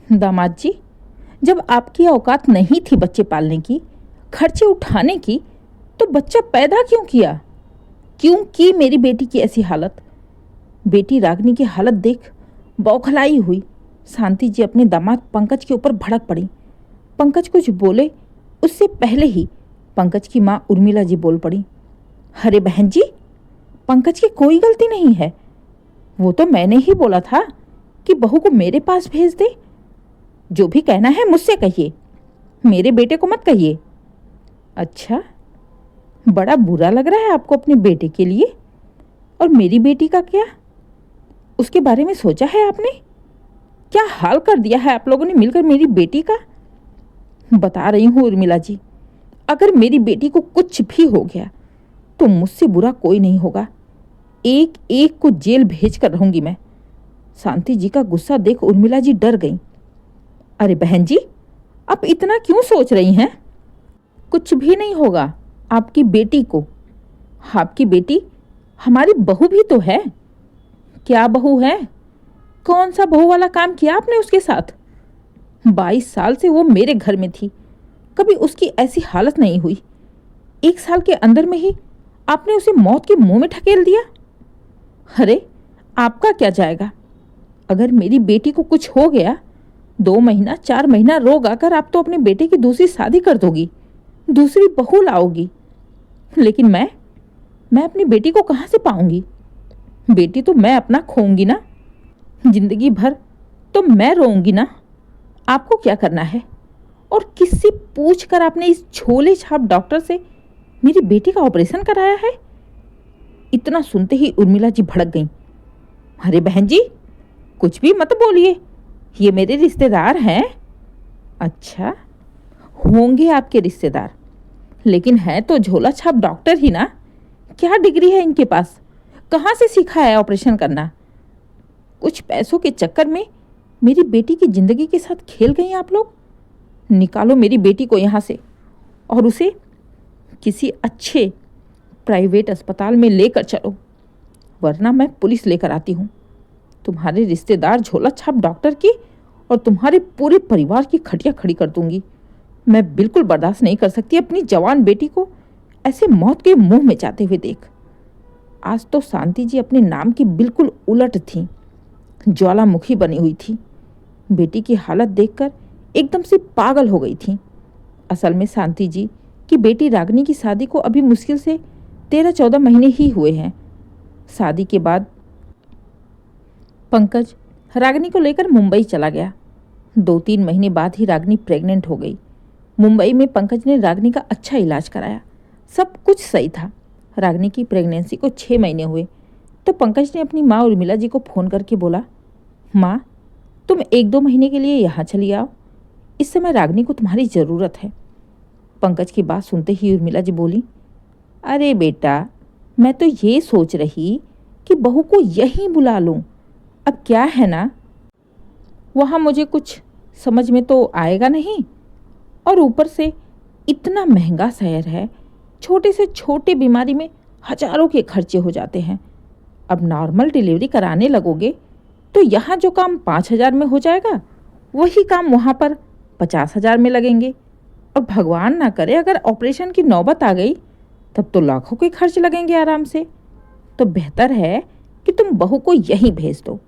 दामाद जी, जब आपकी औकात नहीं थी बच्चे पालने की, खर्चे उठाने की, तो बच्चा पैदा क्यों किया? क्यों की मेरी बेटी की ऐसी हालत? बेटी रागिनी की हालत देख बौखलाई हुई शांति जी अपने दामाद पंकज के ऊपर भड़क पड़ी। पंकज कुछ बोले उससे पहले ही पंकज की माँ उर्मिला जी बोल पड़ी। अरे बहन जी, पंकज की कोई गलती नहीं है। वो तो मैंने ही बोला था कि बहू को मेरे पास भेज दे। जो भी कहना है मुझसे कहिए, मेरे बेटे को मत कहिए। अच्छा, बड़ा बुरा लग रहा है आपको अपने बेटे के लिए? और मेरी बेटी का क्या? उसके बारे में सोचा है आपने? क्या हाल कर दिया है आप लोगों ने मिलकर मेरी बेटी का? बता रही हूँ उर्मिला जी, अगर मेरी बेटी को कुछ भी हो गया तो मुझसे बुरा कोई नहीं होगा। एक एक को जेल भेज कर रहूंगी मैं। शांति जी का गुस्सा देख उर्मिला जी डर गईं। अरे बहन जी, आप इतना क्यों सोच रही हैं? कुछ भी नहीं होगा आपकी बेटी को। आपकी बेटी हमारी बहू भी तो है। क्या बहू है? कौन सा बहू वाला काम किया आपने उसके साथ? 22 साल से वो मेरे घर में थी, कभी उसकी ऐसी हालत नहीं हुई। 1 साल के अंदर में ही आपने उसे मौत के मुंह में ढकेल दिया। अरे आपका क्या जाएगा? अगर मेरी बेटी को कुछ हो गया, 2 महीना 4 महीना रोग आकर आप तो अपने बेटे की दूसरी शादी कर दोगी, दूसरी बहू लाओगी। लेकिन मैं अपनी बेटी को कहाँ से पाऊंगी? बेटी तो मैं अपना खोऊंगी ना, जिंदगी भर तो मैं रोऊंगी ना। आपको क्या करना है? और किससे पूछ कर आपने इस झोले छाप डॉक्टर से मेरी बेटी का ऑपरेशन कराया है? इतना सुनते ही उर्मिला जी भड़क गईं। अरे बहन जी, कुछ भी मत बोलिए, ये मेरे रिश्तेदार हैं। अच्छा, होंगे आपके रिश्तेदार, लेकिन है तो झोला छाप डॉक्टर ही ना। क्या डिग्री है इनके पास? कहाँ से सीखा है ऑपरेशन करना? कुछ पैसों के चक्कर में मेरी बेटी की जिंदगी के साथ खेल गई आप लोग। निकालो मेरी बेटी को यहाँ से और उसे किसी अच्छे प्राइवेट अस्पताल में लेकर चलो, वरना मैं पुलिस लेकर आती हूँ। तुम्हारे रिश्तेदार झोला छाप डॉक्टर की और तुम्हारे पूरे परिवार की खटिया खड़ी कर दूंगी। मैं बिल्कुल बर्दाश्त नहीं कर सकती अपनी जवान बेटी को ऐसे मौत के मुंह में जाते हुए देख। आज तो शांति जी अपने नाम की बिल्कुल उलट थी, ज्वालामुखी बनी हुई थी। बेटी की हालत देखकर एकदम से पागल हो गई थी। असल में शांति जी की बेटी रागिनी की शादी को अभी मुश्किल से 13-14 महीने ही हुए हैं। शादी के बाद पंकज रागिनी को लेकर मुंबई चला गया। 2-3 महीने बाद ही रागिनी प्रेग्नेंट हो गई। मुंबई में पंकज ने रागिनी का अच्छा इलाज कराया, सब कुछ सही था। रागिनी की प्रेगनेंसी को 6 महीने हुए तो पंकज ने अपनी माँ उर्मिला जी को फ़ोन करके बोला, माँ तुम 1-2 महीने के लिए यहाँ चली आओ, इस समय रागिनी को तुम्हारी ज़रूरत है। पंकज की बात सुनते ही उर्मिला जी बोली, अरे बेटा, मैं तो ये सोच रही कि बहू को यहीं बुला लूँ। अब क्या है ना, वहाँ मुझे कुछ समझ में तो आएगा नहीं, और ऊपर से इतना महंगा शहर है, छोटे से छोटे बीमारी में हजारों के खर्चे हो जाते हैं। अब नॉर्मल डिलीवरी कराने लगोगे तो यहाँ जो काम 5,000 में हो जाएगा, वही काम वहाँ पर 50,000 में लगेंगे। और भगवान ना करे अगर ऑपरेशन की नौबत आ गई, तब तो लाखों के खर्च लगेंगे आराम से। तो बेहतर है कि तुम बहू को यहीं भेज दो।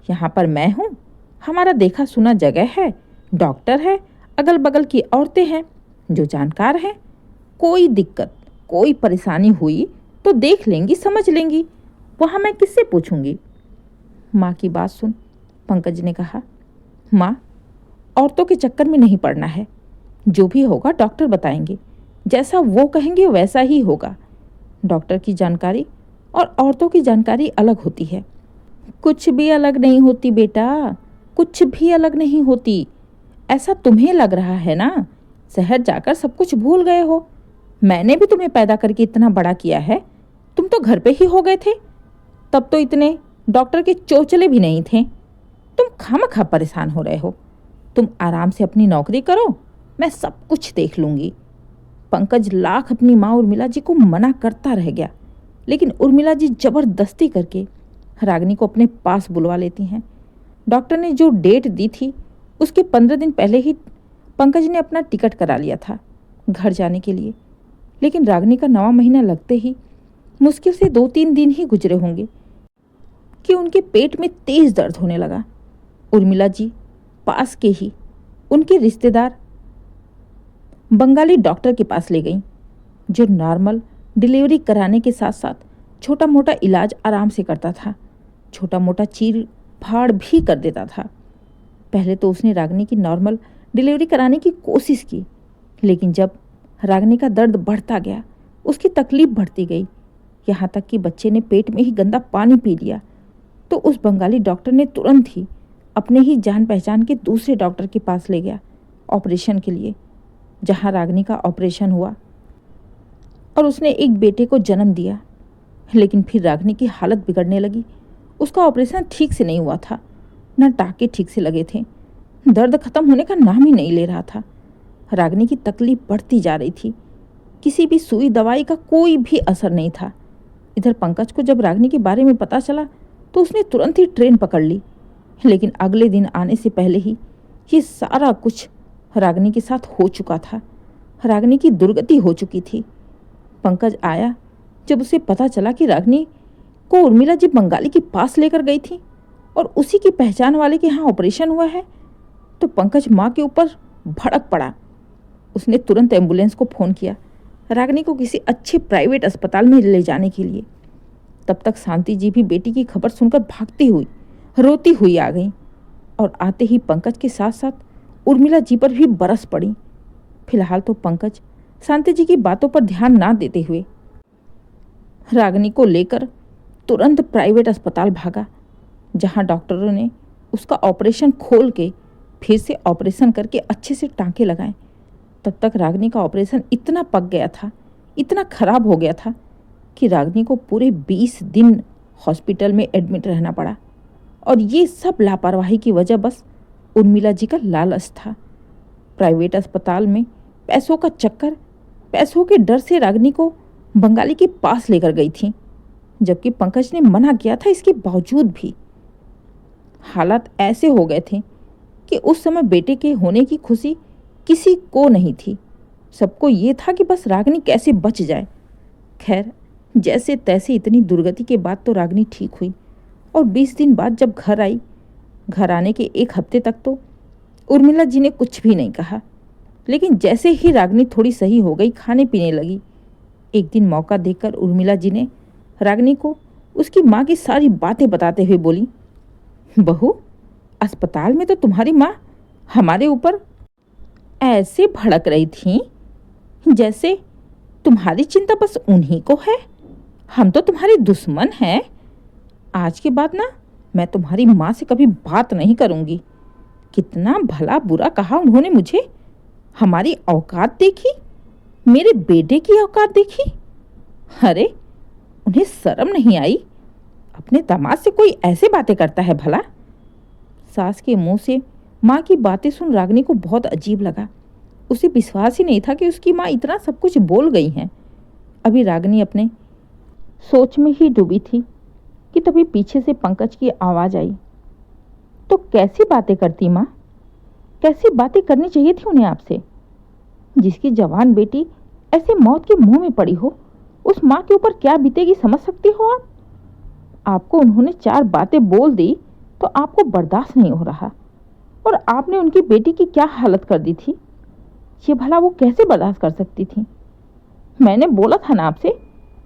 यहाँ पर मैं हूँ, हमारा देखा सुना जगह है, डॉक्टर है, अगल बगल की औरतें हैं जो जानकार हैं। कोई दिक्कत कोई परेशानी हुई तो देख लेंगी, समझ लेंगी, वहाँ मैं किससे पूछूंगी। माँ की बात सुन पंकज ने कहा, माँ औरतों के चक्कर में नहीं पड़ना है, जो भी होगा डॉक्टर बताएंगे, जैसा वो कहेंगे वैसा ही होगा। डॉक्टर की जानकारी और औरतों की जानकारी अलग होती है। कुछ भी अलग नहीं होती बेटा, कुछ भी अलग नहीं होती। ऐसा तुम्हें लग रहा है ना, शहर जाकर सब कुछ भूल गए हो। मैंने भी तुम्हें पैदा करके इतना बड़ा किया है, तुम तो घर पे ही हो गए थे। तब तो इतने डॉक्टर के चोचले भी नहीं थे। तुम खामखा परेशान हो रहे हो। तुम आराम से अपनी नौकरी करो, मैं सब कुछ देख लूँगी। पंकज लाख अपनी माँ उर्मिला जी को मना करता रह गया, लेकिन उर्मिला जी ज़बरदस्ती करके रागिनी को अपने पास बुलवा लेती हैं। डॉक्टर ने जो डेट दी थी उसके 15 दिन पहले ही पंकज ने अपना टिकट करा लिया था घर जाने के लिए। लेकिन रागिनी का 9वां महीना लगते ही मुश्किल से 2-3 दिन ही गुजरे होंगे कि उनके पेट में तेज दर्द होने लगा। उर्मिला जी पास के ही उनके रिश्तेदार बंगाली डॉक्टर के पास ले गईं, जो नॉर्मल डिलीवरी कराने के साथ साथ छोटा मोटा इलाज आराम से करता था, छोटा मोटा चीर फाड़ भी कर देता था। पहले तो उसने रागिनी की नॉर्मल डिलीवरी कराने की कोशिश की, लेकिन जब रागिनी का दर्द बढ़ता गया, उसकी तकलीफ बढ़ती गई, यहाँ तक कि बच्चे ने पेट में ही गंदा पानी पी लिया, तो उस बंगाली डॉक्टर ने तुरंत ही अपने ही जान पहचान के दूसरे डॉक्टर के पास ले गया ऑपरेशन के लिए, जहाँ रागिनी का ऑपरेशन हुआ और उसने एक बेटे को जन्म दिया। लेकिन फिर रागिनी की हालत बिगड़ने लगी। उसका ऑपरेशन ठीक से नहीं हुआ था, न टाँके ठीक से लगे थे, दर्द खत्म होने का नाम ही नहीं ले रहा था। रागिनी की तकलीफ बढ़ती जा रही थी, किसी भी सुई दवाई का कोई भी असर नहीं था। इधर पंकज को जब रागिनी के बारे में पता चला तो उसने तुरंत ही ट्रेन पकड़ ली, लेकिन अगले दिन आने से पहले ही ये सारा कुछ रागिनी के साथ हो चुका था। रागिनी की दुर्गति हो चुकी थी। पंकज आया जब उसे पता चला कि रागिनी को उर्मिला जी बंगाली के पास लेकर गई थी और उसी की पहचान वाले के यहाँ ऑपरेशन हुआ है, तो पंकज माँ के ऊपर भड़क पड़ा। उसने तुरंत एम्बुलेंस को फ़ोन किया रागिनी को किसी अच्छे प्राइवेट अस्पताल में ले जाने के लिए। तब तक शांति जी भी बेटी की खबर सुनकर भागती हुई रोती हुई आ गई और आते ही पंकज के साथ साथ उर्मिला जी पर भी बरस पड़ी। फिलहाल तो पंकज शांति जी की बातों पर ध्यान ना देते हुए रागिनी को लेकर तुरंत प्राइवेट अस्पताल भागा, जहां डॉक्टरों ने उसका ऑपरेशन खोल के फिर से ऑपरेशन करके अच्छे से टाँके लगाए। तब तक रागिनी का ऑपरेशन इतना पक गया था, इतना खराब हो गया था कि रागिनी को पूरे 20 दिन हॉस्पिटल में एडमिट रहना पड़ा। और ये सब लापरवाही की वजह बस उर्मिला जी का लालच था। प्राइवेट अस्पताल में पैसों का चक्कर, पैसों के डर से रागिनी को बंगाली के पास लेकर गई थी, जबकि पंकज ने मना किया था। इसके बावजूद भी हालात ऐसे हो गए थे कि उस समय बेटे के होने की खुशी किसी को नहीं थी। सबको ये था कि बस रागिनी कैसे बच जाए। खैर, जैसे तैसे इतनी दुर्गति के बाद तो रागिनी ठीक हुई और 20 दिन बाद जब घर आई, घर आने के 1 हफ्ते तक तो उर्मिला जी ने कुछ भी नहीं कहा। लेकिन जैसे ही रागिनी थोड़ी सही हो गई, खाने पीने लगी, एक दिन मौका देखकर उर्मिला जी ने रागिनी को उसकी माँ की सारी बातें बताते हुए बोली, बहू, अस्पताल में तो तुम्हारी माँ हमारे ऊपर ऐसे भड़क रही थी जैसे तुम्हारी चिंता बस उन्हीं को है, हम तो तुम्हारे दुश्मन हैं। आज के बाद ना मैं तुम्हारी माँ से कभी बात नहीं करूँगी। कितना भला बुरा कहा उन्होंने मुझे। हमारी औकात देखी, मेरे बेटे की औकात देखी। अरे, उन्हें शर्म नहीं आई? अपने दामाद से कोई ऐसे बातें करता है भला? सास के मुंह से माँ की बातें सुन रागिनी को बहुत अजीब लगा। उसे विश्वास ही नहीं था कि उसकी माँ इतना सब कुछ बोल गई हैं। अभी रागिनी अपने सोच में ही डूबी थी कि तभी पीछे से पंकज की आवाज़ आई, तो कैसी बातें करती माँ? कैसी बातें करनी चाहिए थी उन्हें आपसे? जिसकी जवान बेटी ऐसे मौत के मुंह में पड़ी हो, उस माँ के ऊपर क्या बीतेगी समझ सकती हो आप? आपको उन्होंने 4 बातें बोल दी तो आपको बर्दाश्त नहीं हो रहा, और आपने उनकी बेटी की क्या हालत कर दी थी, ये भला वो कैसे बर्दाश्त कर सकती थी? मैंने बोला था ना आपसे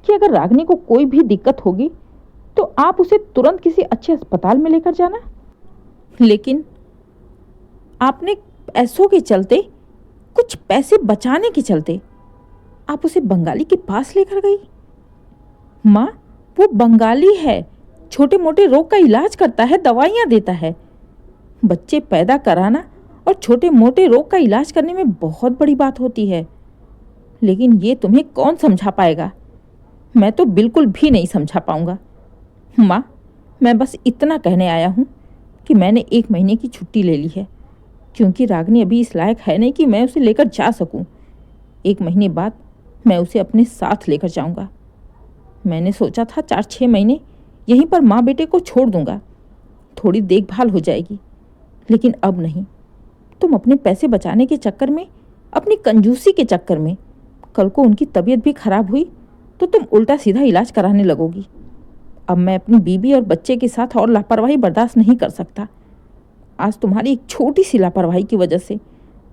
कि अगर रागिनी को कोई भी दिक्कत होगी तो आप उसे तुरंत किसी अच्छे अस्पताल में लेकर जाना। लेकिन आपने पैसों के चलते, कुछ पैसे बचाने के चलते आप उसे बंगाली के पास लेकर गई। माँ, वो बंगाली है, छोटे मोटे रोग का इलाज करता है, दवाइयाँ देता है। बच्चे पैदा कराना और छोटे मोटे रोग का इलाज करने में बहुत बड़ी बात होती है। लेकिन ये तुम्हें कौन समझा पाएगा? मैं तो बिल्कुल भी नहीं समझा पाऊंगा। माँ, मैं बस इतना कहने आया हूँ कि मैंने 1 महीने की छुट्टी ले ली है, क्योंकि रागिनी अभी इस लायक है नहीं कि मैं उसे लेकर जा सकूँ। 1 महीने बाद मैं उसे अपने साथ लेकर जाऊँगा। मैंने सोचा था 4-6 महीने यहीं पर माँ बेटे को छोड़ दूँगा, थोड़ी देखभाल हो जाएगी, लेकिन अब नहीं। तुम अपने पैसे बचाने के चक्कर में, अपनी कंजूसी के चक्कर में कल को उनकी तबीयत भी खराब हुई तो तुम उल्टा सीधा इलाज कराने लगोगी। अब मैं अपनी बीवी और बच्चे के साथ और लापरवाही बर्दाश्त नहीं कर सकता। आज तुम्हारी एक छोटी सी लापरवाही की वजह से,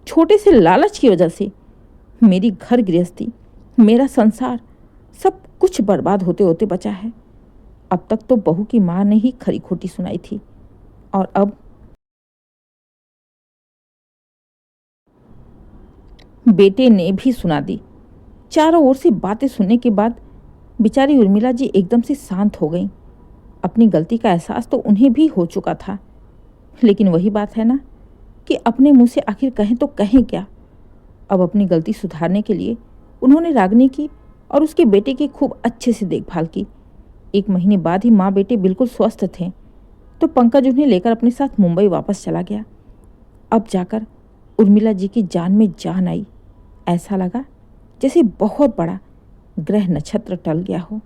छोटे से लालच की वजह से मेरी घर गृहस्थी, मेरा संसार, सब कुछ बर्बाद होते होते बचा है। अब तक तो बहू की माँ ने ही खरी खोटी सुनाई थी, और अब बेटे ने भी सुना दी। चारों ओर से बातें सुनने के बाद बेचारी उर्मिला जी एकदम से शांत हो गईं। अपनी गलती का एहसास तो उन्हें भी हो चुका था, लेकिन वही बात है ना कि अपने मुंह से आखिर कहें तो कहें क्या। अब अपनी गलती सुधारने के लिए उन्होंने रागिनी की और उसके बेटे की खूब अच्छे से देखभाल की। 1 महीने बाद ही माँ बेटे बिल्कुल स्वस्थ थे तो पंकज उन्हें लेकर अपने साथ मुंबई वापस चला गया। अब जाकर उर्मिला जी की जान में जान आई। ऐसा लगा जैसे बहुत बड़ा ग्रह नक्षत्र टल गया हो।